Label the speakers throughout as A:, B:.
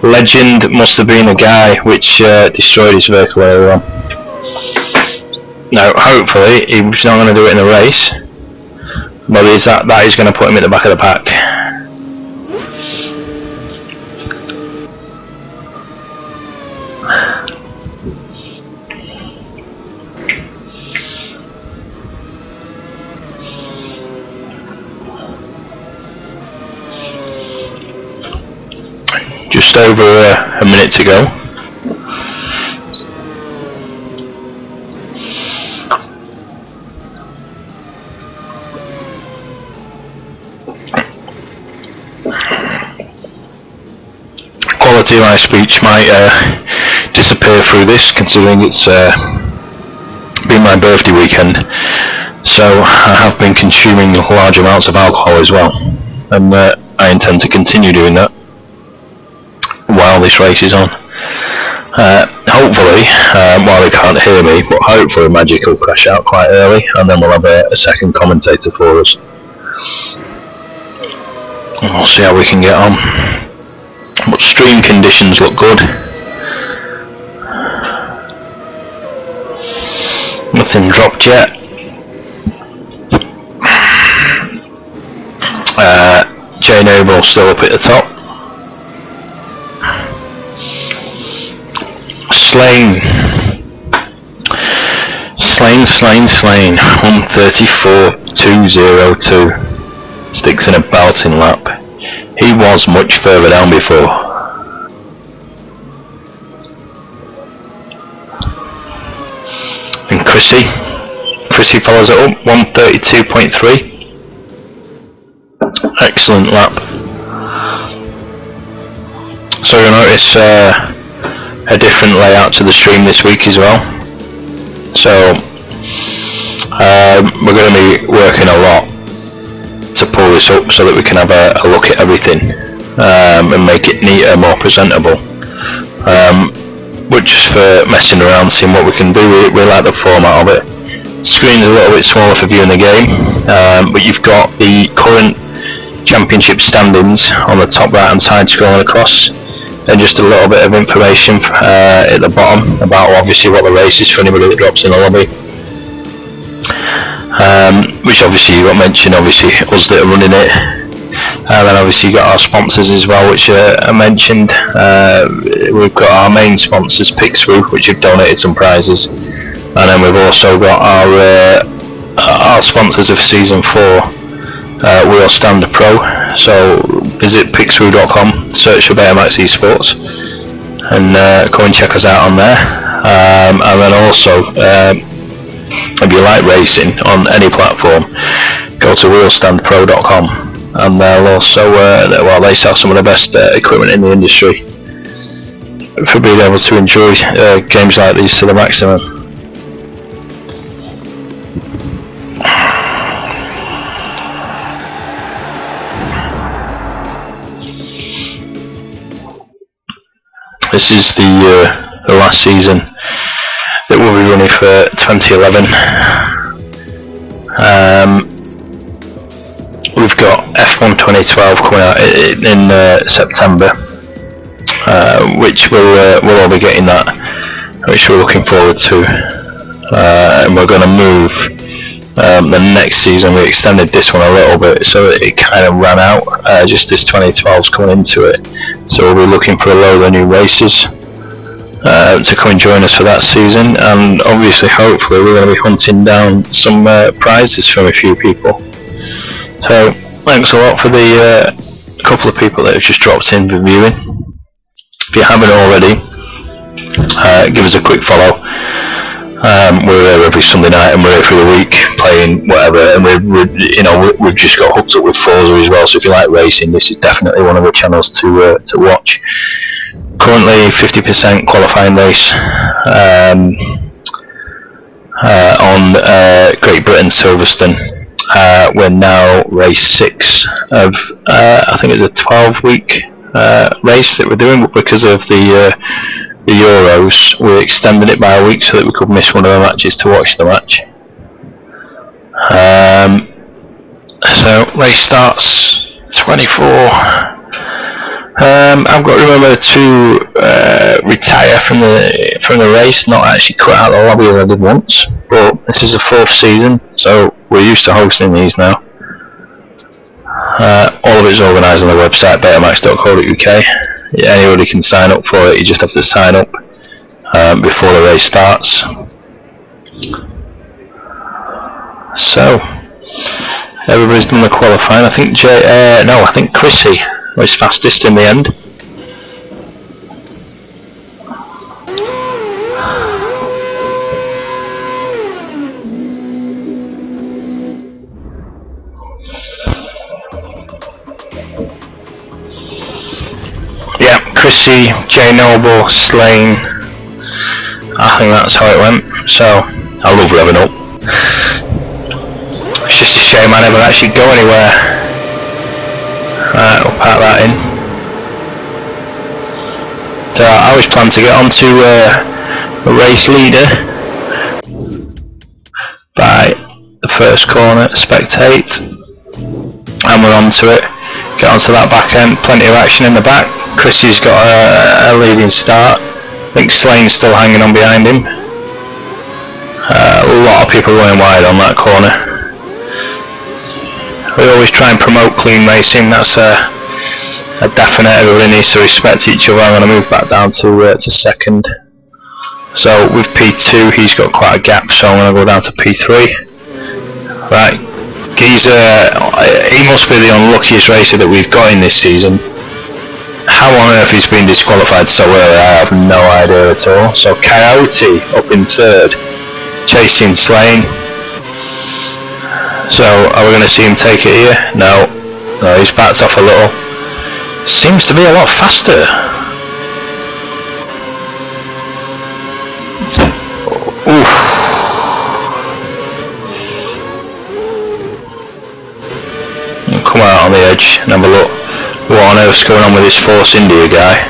A: Legend must have been a guy which destroyed his vehicle earlier on. Now, hopefully, he's not going to do it in a race, but that is going to put him at the back of the pack. Just over a minute to go. Quality of my speech might disappear through this, considering it's been my birthday weekend, so I have been consuming large amounts of alcohol as well, and I intend to continue doing that while this race is on. Hopefully, while they can't hear me, but hopefully Magic will crash out quite early, and then we'll have a second commentator for us. And we'll see how we can get on. But stream conditions look good. Nothing dropped yet. Jay Noble still up at the top. Slain. 134.202. Sticks in a belting lap. He was much further down before. And Chrissy follows it up, 132.3. Excellent lap. So you'll notice a different layout to the stream this week as well. So we're going to be working a lot to pull this up so that we can have a look at everything and make it neater, more presentable. We're just for messing around, seeing what we can do. We like the format of it. Screen's a little bit smaller for viewing the game, but you've got the current championship standings on the top right hand side scrolling across, and just a little bit of information at the bottom about obviously what the race is for anybody that drops in the lobby. Which obviously you got mentioned, obviously us that are running it, and then obviously you got our sponsors as well, which are mentioned. We've got our main sponsors, Pixthrough, which have donated some prizes, and then we've also got our sponsors of season 4, Wheel Stand Pro. So visit pixthrough.com, search for BETAMAXX eSports, and come and check us out on there. And then also, if you like racing on any platform, go to wheelstandpro.com, and they'll also they sell some of the best equipment in the industry for being able to enjoy games like these to the maximum. This is the last season that we'll be running for 2011. We've got F1 2012 coming out in September, which we'll all be getting that, which we're looking forward to. And we're going to move the next season. We extended this one a little bit, so it kind of ran out just as 2012's coming into it. So we'll be looking for a load of new races to come and join us for that season, and obviously hopefully we're going to be hunting down some prizes from a few people. So thanks a lot for the couple of people that have just dropped in for viewing. If you haven't already, give us a quick follow. We're here every Sunday night, and we're here through the week playing whatever, and we've just got hooked up with Forza as well. So if you like racing, this is definitely one of the channels to watch. Currently 50% qualifying race on Great Britain Silverstone. We're now race 6 of I think it's a 12-week race that we're doing, but because of the Euros, we're extending it by a week so that we could miss one of the matches to watch the match. So race starts 24 I've got to remember to retire from the race, not actually quit out the lobby as I did once. But this is the 4th season, so we're used to hosting these now. All of it is organised on the website BETAMAXX.co.uk. Anybody can sign up for it. You just have to sign up before the race starts. So everybody's done the qualifying. I think I think Chrissy was fastest in the end. Yeah, Chrissy, Jay Noble, Slane. I think that's how it went. So I love revving up. It's just a shame I never actually go anywhere. Right, we'll pack that in. So I always plan to get onto a race leader by the first corner, spectate, and we're onto it. Get onto that back end, plenty of action in the back. Chrissy's got a leading start. I think Slane's still hanging on behind him. A lot of people running wide on that corner. We always try and promote clean racing. That's a definite. Everybody needs to respect each other. I'm going to move back down to second. So with P2, he's got quite a gap, so I'm going to go down to P3. Right, Geezer, he must be the unluckiest racer that we've got in this season. How on earth he's been disqualified so early, I have no idea at all. So Coyote up in 3rd, chasing Slane. So are we going to see him take it here? No, he's backed off a little. Seems to be a lot faster. Oof. Come out on the edge and have a look. What on earth's going on with this Force India guy?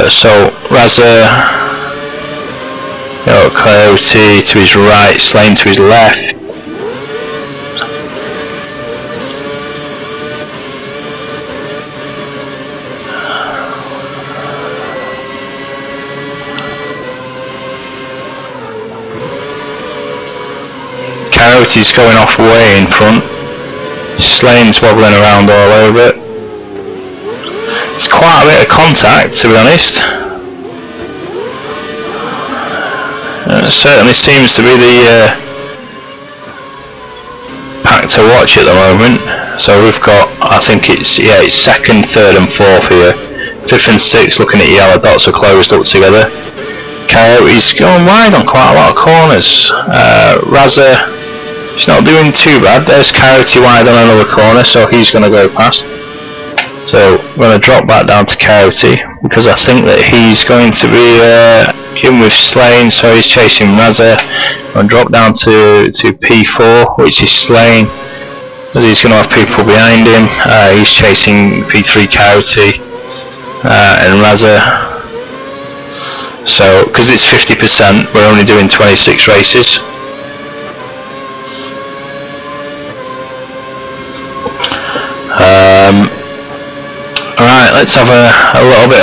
A: So Raza, Coyote to his right, Slane to his left. Coyote's going off way in front. Slane's wobbling around all over it. It's quite a bit of contact, to be honest. It certainly seems to be the pack to watch at the moment. So we've got, I think it's 2nd, 3rd and 4th here. 5th and 6th, looking at yellow dots, are closed up together. Coyote's going wide on quite a lot of corners. Raza, he's not doing too bad. There's Coyote wide on another corner, so he's going to go past. So I'm going to drop back down to Coyote because I think that he's going to be in with Slane, so he's chasing Raza. I'm going to drop down to P4, which is Slane, as he's going to have people behind him. He's chasing P3 Coyote and Raza. So because it's 50%, we're only doing 26 races. Alright, let's have a little bit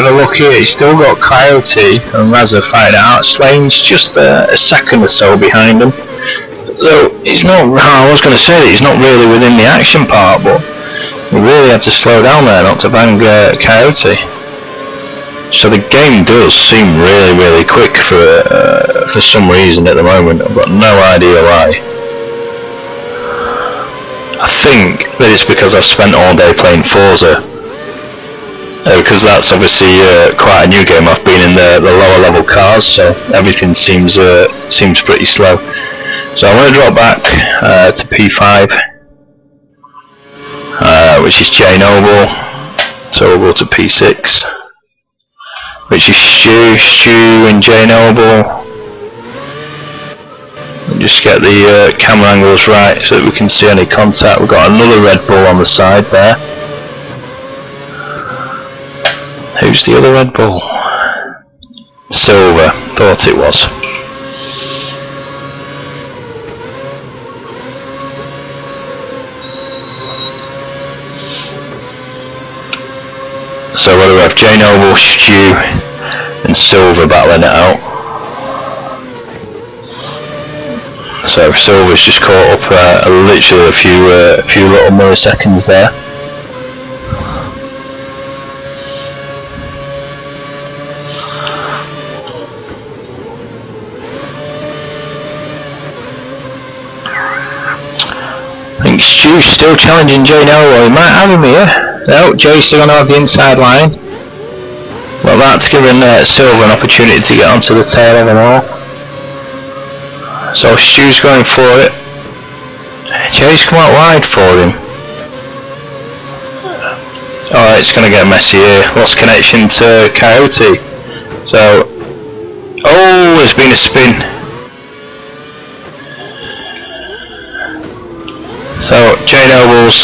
A: of a look here. He's still got Coyote and Raza fighting out. Slane's just a second or so behind him. So he's not. I was going to say that he's not really within the action part, but we really had to slow down there not to bang Coyote. So the game does seem really quick for some reason at the moment. I've got no idea why. I think that it's because I've spent all day playing Forza, because that's obviously quite a new game. I've been in the lower level cars, so everything seems pretty slow. So I'm going to drop back to P5, which is Jay Noble. So we'll go to P6, which is Stu and Jay Noble. Just get the camera angles right so that we can see any contact. We've got another Red Bull on the side there. Who's the other Red Bull? silver. Thought it was. So whether we have J Noble, Stu and Silver battling it out. So Silver's just caught up literally a few little milliseconds there. I think Stu's still challenging J Noble. He might have him here. No, Jay's still going to have the inside line. Well, that's given Silver an opportunity to get onto the tail of them all. So Stu's going for it. Jay's come out wide for him. Oh, it's going to get messy here. Lost connection to Coyote. So, oh, there's been a spin. So J Noble's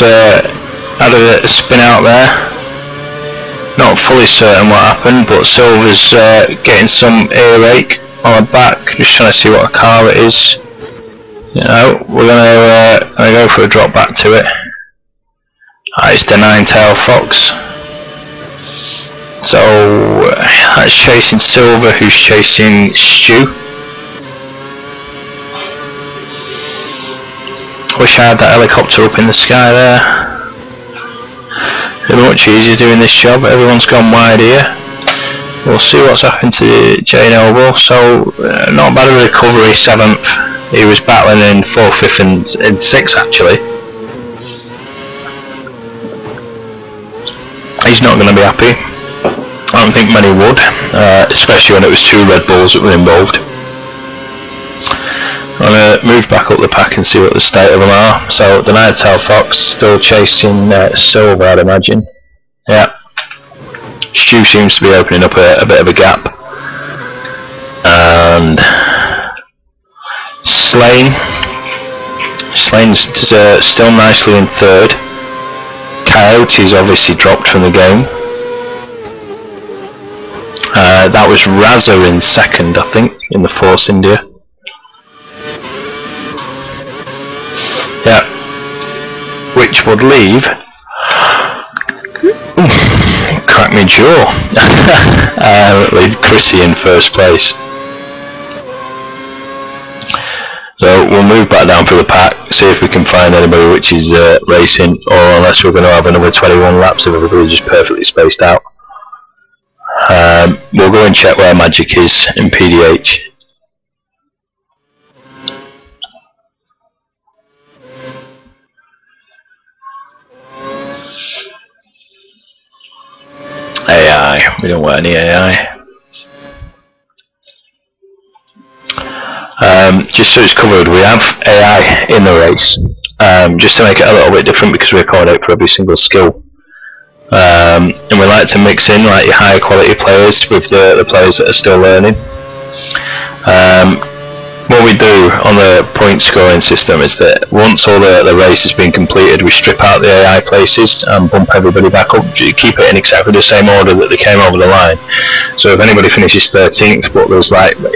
A: had a spin out there. Not fully certain what happened, but Silver's getting some earache on the back. Just trying to see what car it is. You know, we're gonna go for a drop back to it. It's the nine-tailed fox. So that's chasing Silver, who's chasing Stu. Wish I had that helicopter up in the sky there. It'd be much easier doing this job. Everyone's gone wide here. We'll see what's happened to J Noble. So not bad of a recovery, 7th. He was battling in 4th, 5th and 6th actually. He's not going to be happy. I don't think many would, especially when it was 2 Red Bulls that were involved. I'm going to move back up the pack and see what the state of them are. So the nine-tailed fox still chasing Silver, I'd imagine. Yeah. Stu seems to be opening up a bit of a gap. And Slane's still nicely in 3rd. Coyote's obviously dropped from the game. That was Razza in 2nd, I think, in the Force India. Yeah, which would leave, crack me jaw, leave Chrissy in 1st place. So we'll move back down through the pack, see if we can find anybody which is racing, or unless we're going to have another 21 laps of everybody just perfectly spaced out. We'll go and check where Magic is in PDH. AI, we don't want any AI. Just so it's covered, we have AI in the race, just to make it a little bit different because we're calling out for every single skill. And we like to mix in like your higher quality players with the players that are still learning. What we do on the point scoring system is that once all the race has been completed, we strip out the AI places and bump everybody back up, keep it in exactly the same order that they came over the line. So if anybody finishes 13th but there's like 4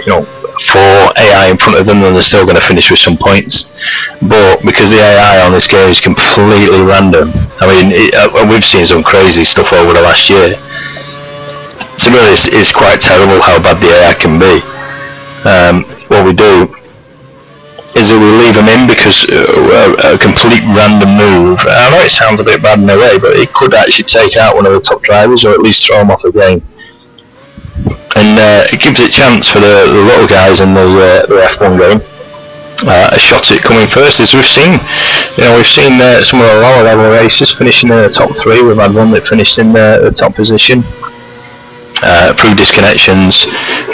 A: AI in front of them, then they're still going to finish with some points. But because the AI on this game is completely random, I mean we've seen some crazy stuff over the last year. To be honest, it's quite terrible how bad the AI can be. What we do is that we leave them in because a complete random move, I know it sounds a bit bad in a way, but it could actually take out one of the top drivers or at least throw them off the game. And it gives it a chance for the little guys in the F1 game a shot at coming first, as we've seen. We've seen some of the lower level races finishing in the top 3. We've had one that finished in the top position. Through disconnections,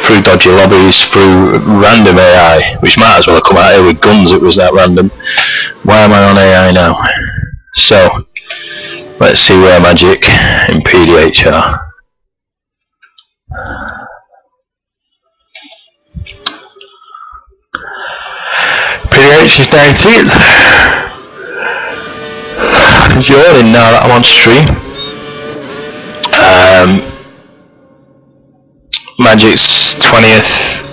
A: through dodgy lobbies, through random AI, which might as well have come out here with guns, it was that random. Why am I on AI now? So, let's see where Magic in PDH are. PDH is 19th. Yawning now that I'm on stream. Magic's 20th.